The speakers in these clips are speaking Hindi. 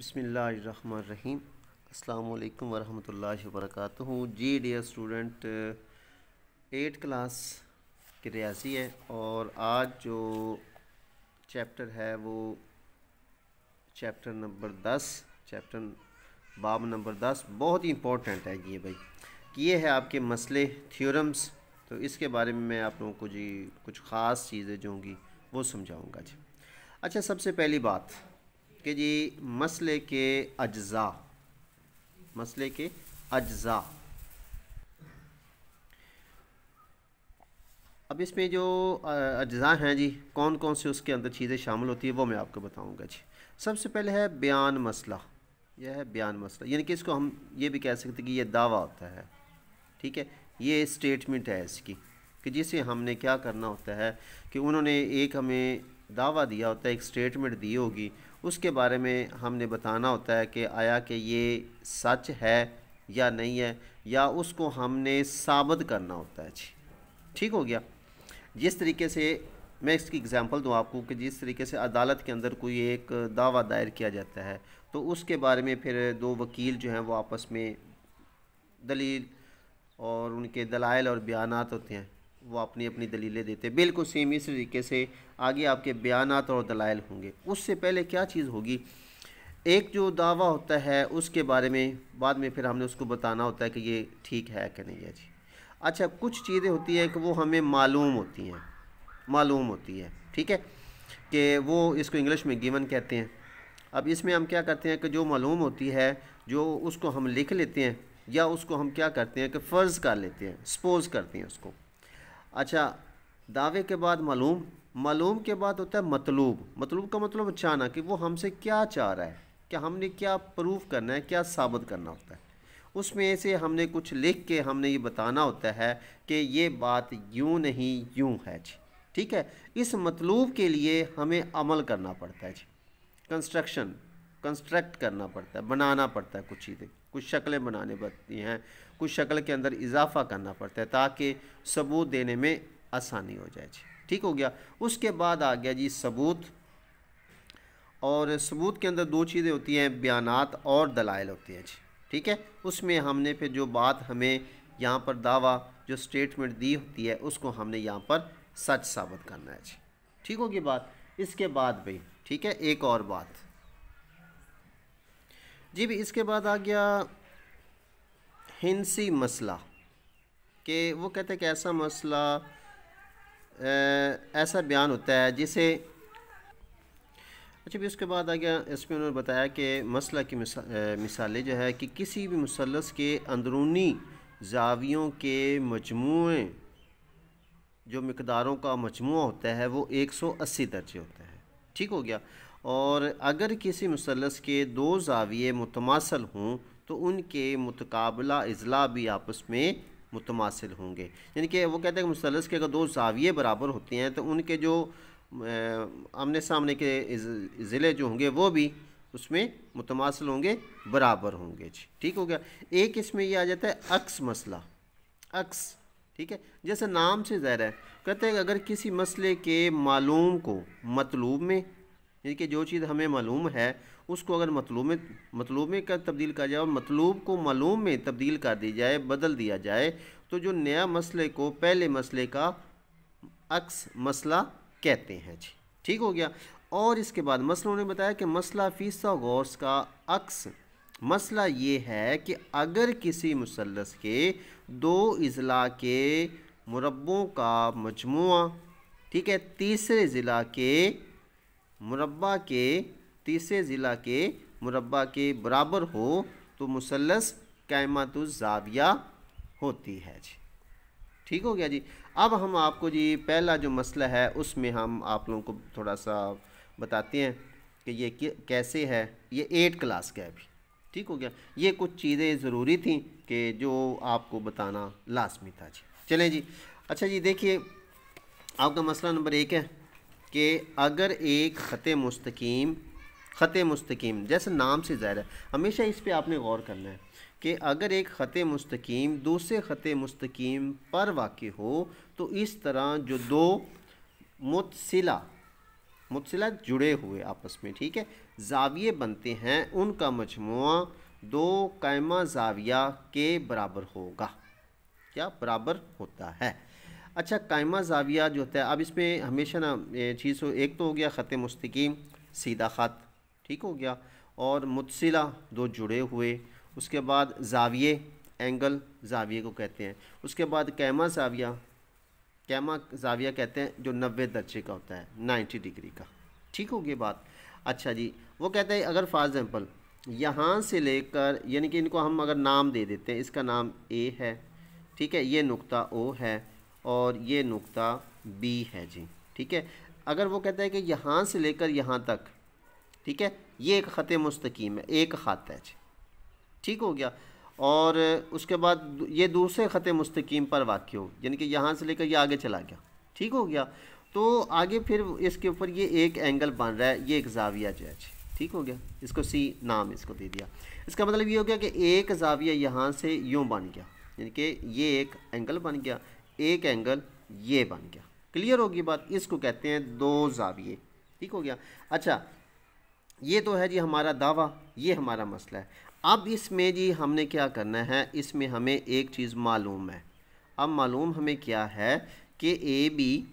बिस्मिल्लाहिर्रहमानिर्रहीम। अस्सलामु अलैकुम वरहमतुल्लाहि वबरकातुहू। जी डियर स्टूडेंट, 8 क्लास की रियाजी है और आज जो चैप्टर है वो चैप्टर नंबर 10 चैप्टर बाब नंबर 10 बहुत ही इम्पोर्टेंट है ये भाई कि ये है आपके मसले थ्योरम्स। तो इसके बारे में मैं आप लोगों को जी कुछ ख़ास चीज़ें जो होंगी वो समझाऊंगा जी। अच्छा, सबसे पहली बात कि जी मसले के अज्जा। अब इसमें जो अज्जा हैं जी, कौन कौन से उसके अंदर चीज़ें शामिल होती है वो मैं आपको बताऊंगा जी। सबसे पहले है बयान मसला। यह है बयान मसला, यानी कि इसको हम ये भी कह सकते हैं कि ये दावा होता है। ठीक है, ये स्टेटमेंट है इसकी कि जिसे हमने क्या करना होता है कि उन्होंने एक हमें दावा दिया होता है, एक स्टेटमेंट दी होगी, उसके बारे में हमने बताना होता है कि आया कि ये सच है या नहीं है, या उसको हमने साबित करना होता है जी। ठीक हो गया। जिस तरीके से मैं इसकी एग्जांपल दूँ आपको कि जिस तरीके से अदालत के अंदर कोई एक दावा दायर किया जाता है तो उसके बारे में फिर दो वकील जो हैं वो आपस में दलील और उनके दलाइल और बयानात होते हैं, वो अपनी अपनी दलीलें देते हैं। बिल्कुल सेम इस तरीके से आगे आपके बयानात और दलाइल होंगे। उससे पहले क्या चीज़ होगी, एक जो दावा होता है उसके बारे में बाद में फिर हमने उसको बताना होता है कि ये ठीक है कि नहीं है जी। अच्छा, कुछ चीज़ें होती हैं कि वो हमें मालूम होती है। ठीक है, कि वो इसको इंग्लिश में गिवन कहते हैं। अब इसमें हम क्या करते हैं कि जो मालूम होती है जो उसको हम लिख लेते हैं, या उसको हम क्या करते हैं कि फ़र्ज़ कर लेते हैं, सपोज़ करते हैं उसको। अच्छा, दावे के बाद मालूम के बाद होता है मतलूब का मतलब चाहना कि वो हमसे क्या चाह रहा है, कि हमने क्या प्रूफ करना है, क्या साबित करना होता है। उसमें से हमने कुछ लिख के हमने ये बताना होता है कि ये बात यूँ नहीं यूँ है जी। ठीक है, इस मतलूब के लिए हमें अमल करना पड़ता है जी। कंस्ट्रक्ट करना पड़ता है, बनाना पड़ता है कुछ चीज़ें, कुछ शक्लें बनाने पड़ती हैं, कुछ शक्ल के अंदर इजाफा करना पड़ता है ताकि सबूत देने में आसानी हो जाए जी। ठीक हो गया। उसके बाद आ गया जी सबूत, और सबूत के अंदर दो चीज़ें होती हैं, बयानात और दलाइल होती हैं जी। ठीक है, उसमें हमने फिर जो बात हमें यहाँ पर दावा जो स्टेटमेंट दी होती है उसको हमने यहाँ पर सच साबित करना है जी। ठीक होगी बात। इसके बाद भाई ठीक है, एक और बात जी भी, इसके बाद आ गया हिंसी मसला, कि वो कहते हैं कि ऐसा मसला ऐसा बयान होता है जिसे। अच्छा भी उसके बाद आ गया, इसमें उन्होंने बताया कि मसला की मिसालें जो है कि किसी भी मुसल्लस के अंदरूनी जावियों के मजमूए जो मिकदारों का मजमूआ होता है वो 180 दर्जे होता है। ठीक हो गया। और अगर किसी मुसल्लस के दो जाविये मुतमासल हों तो उनके मुतकाबला इजला भी आपस में मुतमासिल होंगे। यानी कि वो कहते हैं कि मुसल्लस के अगर दो जाविये बराबर होते हैं तो उनके जो आमने सामने के ज़िले जो होंगे वो भी उसमें मुतमासिल होंगे, बराबर होंगे जी। ठीक हो गया। एक इसमें ये आ जाता है अक्स मसला, अक्स। ठीक है, जैसे नाम से ज़ाहिर है, कहते हैं कि अगर किसी मसले के मालूम को मतलूब में, यानी कि जो चीज़ हमें मालूम है उसको अगर मतलूब में कर तब्दील कर जाए और मतलूब को मालूम में तब्दील कर दी जाए, बदल दिया जाए, तो जो नया मसले को पहले मसले का अक्स मसला कहते हैं जी। ठीक हो गया। और इसके बाद मसलों ने बताया कि मसला फिसागोरस का अक्स मसला ये है कि अगर किसी मुसल्लस के दो इजला के मुरब्बों का मजमुआ, ठीक है, तीसरे ज़िला के मुरब्बा के बराबर हो तो मुसल्लस कायमतुज़ ज़ाविया होती है जी। ठीक हो गया जी। अब हम आपको जी पहला जो मसला है उसमें हम आप लोगों को थोड़ा सा बताते हैं कि ये कैसे है। ये 8 क्लास का है अभी। ठीक हो गया। ये कुछ चीज़ें ज़रूरी थी कि जो आपको बताना लाजमी था जी। चलें जी। अच्छा जी, देखिए आपका मसला नंबर 1 है कि अगर एक ख़त मुस्तकीम जैसे नाम से ज़ाहिर है, हमेशा इस पे आपने गौर करना है कि अगर एक ख़त मुस्तकीम दूसरे ख़त मुस्तकीम पर वाक़ हो तो इस तरह जो दो मुतसिला मुत्सिला जुड़े हुए आपस में, ठीक है। जाविये बनते हैं, उनका मजमुआ दो कायमा जाविया के बराबर होगा। क्या बराबर होता है? अच्छा, कायमा जाविया जो होता है, अब इसमें हमेशा ना चीज़ एक तो हो गया ख़त मुस्तकीम, सीधा ख़त, ठीक हो गया, और मुत्सिला दो जुड़े हुए, उसके बाद जाविये, एंगल जाविये को कहते हैं, उसके बाद कैमा जाविया, कैमा जाविया कहते हैं जो 90 दर्जे का होता है, 90 डिग्री का, ठीक हो गई बात। अच्छा जी, वो कहते हैं अगर फॉर एग्जांपल यहाँ से लेकर, यानी कि इनको हम अगर नाम दे देते हैं, इसका नाम ए है, ठीक है, ये नुक्ता ओ है और ये नुक्ता बी है जी, ठीक है। अगर वो कहता है कि यहाँ से लेकर यहाँ तक, ठीक है, ये एक ख़त मुस्तकीम है, एक ख़त है जी, ठीक हो गया, और उसके बाद ये दूसरे ख़त मुस्तकीम पर वाक़ हो, यानी कि यहाँ से लेकर ये आगे चला गया, ठीक हो गया, तो आगे फिर इसके ऊपर ये एक एंगल बन रहा है, ये एक जाविया जो है, ठीक हो गया, इसको सी नाम इसको दे दिया। इसका मतलब ये हो गया कि एक जाविया यहाँ से यूँ बन गया, यानी कि ये एक एंगल बन गया, एक एंगल ये बन गया। क्लियर होगी बात? इसको कहते हैं दो जाविये, ठीक हो गया। अच्छा, ये तो है जी हमारा दावा, ये हमारा मसला है। अब इसमें जी हमने क्या करना है, इसमें हमें एक चीज़ मालूम है। अब मालूम हमें क्या है कि ए बी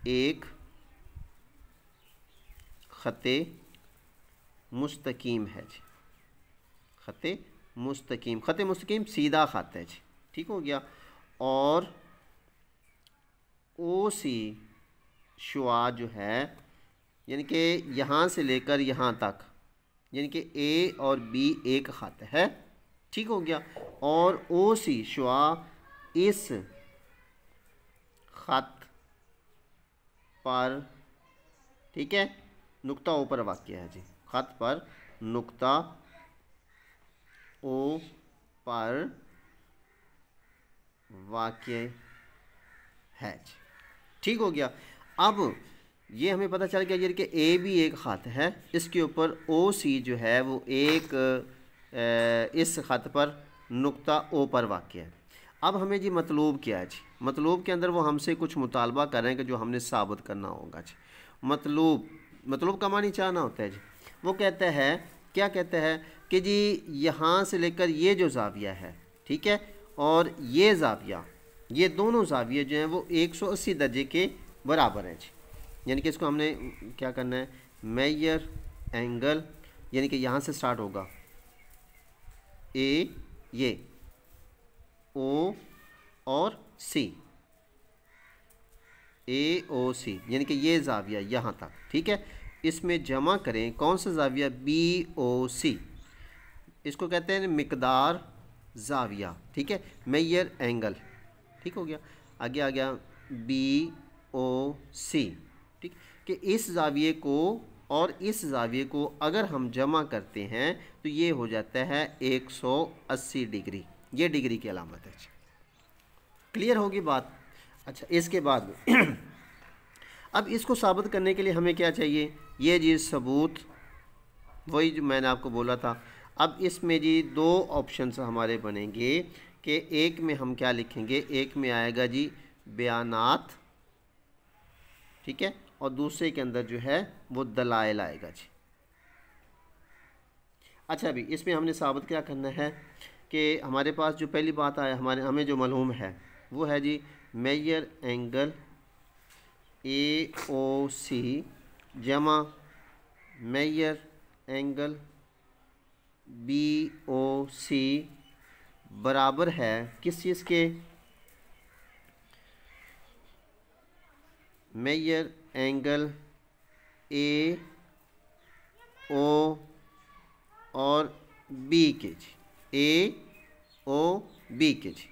एक ख़त मुस्तकीम है जी, ख़त मुस्तकीम सीधा ख़त है जी, ठीक हो गया, और ओ सी शुआ जो है, यानी कि यहाँ से लेकर यहाँ तक, यानी कि ए और बी एक ख़त है, ठीक हो गया, और ओ सी शुआ इस ख़त पर, ठीक है, नुक्ता ओ पर वाक़ है जी, ख़त पर नुक्ता ओ पर वाक़ है जी, ठीक हो गया। अब ये हमें पता चल गया यानी कि ए भी एक ख़त है, इसके ऊपर ओ सी जो है वो एक इस ख़त पर नुक्ता ओ पर वाक़ है। अब हमें जी मतलूब क्या है जी, मतलूब के अंदर वो हमसे कुछ मुतालबा कर रहे हैं कि जो हमने साबित करना होगा जी। मतलूब का मानी चाहना होता है जी। वो कहता है, क्या कहता है कि जी यहाँ से लेकर ये जो जाविया है, ठीक है, और ये जाविया, ये दोनों जाविये जो हैं वो 180 दर्जे के बराबर हैं जी। यानी कि इसको हमने क्या करना है, मेजर एंगल, यानी कि यहाँ से स्टार्ट होगा ए, ये ओ और सी, ए ओ सी, यानी कि ये जाविया यहाँ तक, ठीक है, इसमें जमा करें कौन सा जाविया, बी ओ सी, इसको कहते हैं मिकदार जाविया, ठीक है, मेजर एंगल, ठीक हो गया। आगे आ गया बी ओ सी, ठीक, कि इस जाविये को और इस जाविये को अगर हम जमा करते हैं तो ये हो जाता है 180 डिग्री, ये डिग्री की अलामत है। क्लियर होगी बात? अच्छा, इसके बाद अब इसको साबित करने के लिए हमें क्या चाहिए, ये जी सबूत, वही जो मैंने आपको बोला था। अब इसमें जी दो ऑप्शंस हमारे बनेंगे कि एक में हम क्या लिखेंगे, एक में आएगा जी बयानात, ठीक है, और दूसरे के अंदर जो है वो दलाइल आएगा जी। अच्छा, अभी इसमें हमने साबित क्या करना है कि हमारे पास जो पहली बात आया, हमें जो मालूम है वो है जी मेजर एंगल ए ओ सी जमा मेजर एंगल बी ओ सी बराबर है किस चीज़ के, मेजर एंगल ए ओ और बी के जी, ए ओ बी के जी,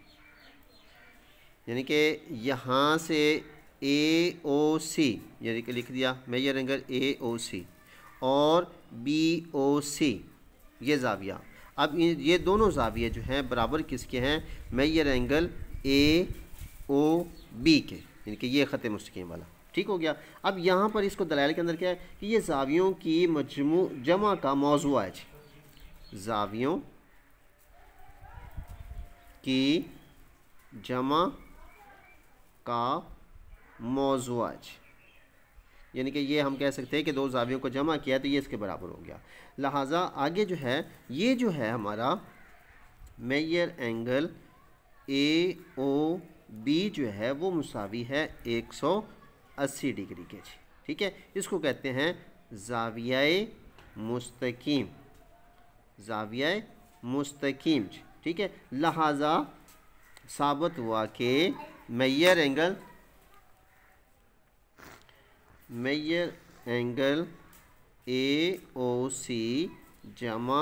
यानी कि यहाँ से ए ओ सी, यानी कि लिख दिया मेजर एंगल ए ओ सी और बी ओ सी, ये जाविया। अब ये दोनों जाविये जो हैं बराबर किसके हैं, measure angle A O B के, यानी कि ये ख़त मुस्तकीम वाला, ठीक हो गया। अब यहाँ पर इसको दलाइल के अंदर क्या है कि ये जावियों की जमा का मौजू है जी, जावियों की जमा का मौज़ूअज, यानी कि ये हम कह सकते हैं कि दो ज़ावियों को जमा किया तो ये इसके बराबर हो गया। लिहाजा आगे जो है ये जो है हमारा measure angle A O B जो है वो मुसावी है 180 डिग्री के जी। ठीक है, इसको कहते हैं ज़ावियाए मुस्तकीम, ज़ावियाए मुस्तकीम। ठीक है, लिहाजा साबित हुआ कि मेजर एंगल ए ओ सी जमा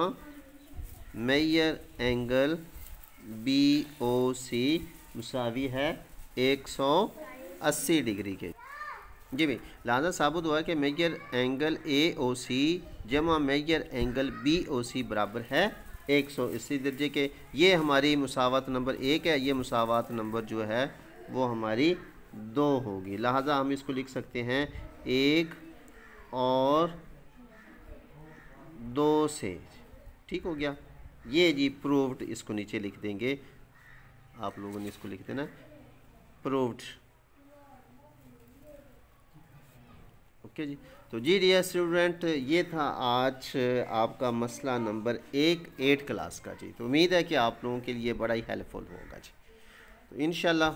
मेजर एंगल बी ओ सी मुसावी है 180 डिग्री के। जी भाई, लिहाजा साबित हुआ कि मेजर एंगल ए ओ सी जमा मेजर एंगल बी ओ सी बराबर है 180 दर्जे के। ये हमारी मुसावत नंबर 1 है, ये मुसावत नंबर जो है वो हमारी 2 होगी। लिहाजा हम इसको लिख सकते हैं 1 और 2 से। ठीक हो गया, ये जी प्रूव्ड, इसको नीचे लिख देंगे, आप लोगों ने इसको लिख देना प्रूव्ड। ओके जी, तो जी डियर स्टूडेंट, ये था आज आपका मसला नंबर 8 क्लास का जी। तो उम्मीद है कि आप लोगों के लिए बड़ा ही हेल्पफुल होगा जी। तो इंशाल्लाह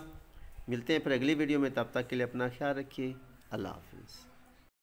मिलते हैं फिर अगली वीडियो में, तब तक के लिए अपना ख्याल रखिए। अल्लाह हाफिज़।